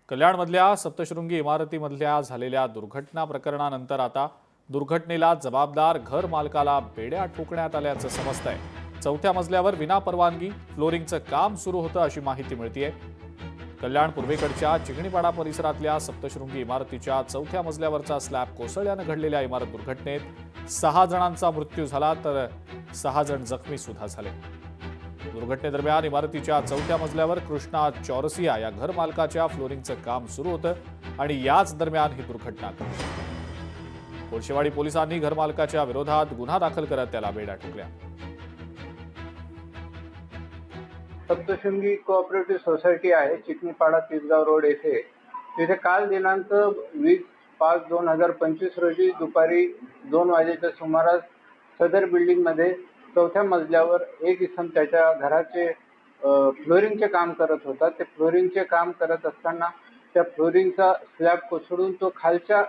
कल्याणमधल्या सप्तशृंगी इमारतीमधल्या झालेल्या दुर्घटना प्रकरणानंतर आता दुर्घटनेला जबाबदार घर मालकाला बेड्या ठोकण्यात आल्याचं समजतंय। चौथ्या मजल्यावर विना परवानगी फ्लोरिंगचं काम सुरू होतं अशी माहिती मिळतेय। कल्याण पूर्वेकडच्या चिगणीपाडा परिसरातल्या सप्तशृंगी इमारतीच्या चौथ्या मजल्यावरचा स्लॅब कोसळल्यानं घडलेल्या इमारत दुर्घटनेत 6 जणांचा मृत्यू झाला तर 6 जण जखमी सुद्धा झाले। दुर्घटनेदरम्यान इमारतीच्या चौथ्या मजल्यावर कृष्णा चौरसिया या घर मालकाच्या फ्लोरिंगचं काम सुरू होतं आणि याच दरम्यान ही दुर्घटना घडली। कोळशेवाडी पोलिसांनी घर मालकाच्या विरोधात गुन्हा दाखल करत त्याला बेड्या ठोकल्या। सप्तशृंगी कोऑपरेटिव्ह सोसायटी आहे, चिकणीपाडा तिसगाव रोड येथे। तिथे काल दिनांक 20/5/2025 रोजी दुपारी 2 वाजेच्या सुमारास सदर बिल्डिंगमध्ये चौथ्या मजल्यावर एक इसम त्याच्या घराचे फ्लोरिंगचे काम करत होता। ते फ्लोरिंगचे काम करत असताना त्या फ्लोरिंगचा स्लॅब कोसळून तो खालच्या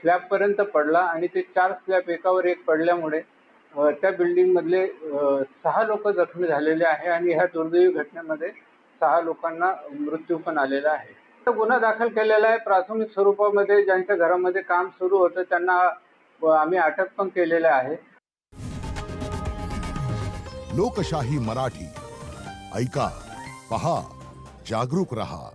स्लॅबपर्यंत पडला आणि ते 4 स्लॅब एकावर एक पडल्यामुळे त्या बिल्डिंग मधले 6 लोक जखमी झालेले आहे आणि ह्या दुर्दैवी घटनेमध्ये 6 लोकांना मृत्यू पण आलेला आहे। गुन्हा दाखल केलेला आहे। प्राथमिक स्वरूपामध्ये ज्यांच्या घरामध्ये काम सुरू होतं त्यांना आम्ही अटक पण केलेले आहे। लोकशाही मराठी ऐका, पहा, जागरूक रहा।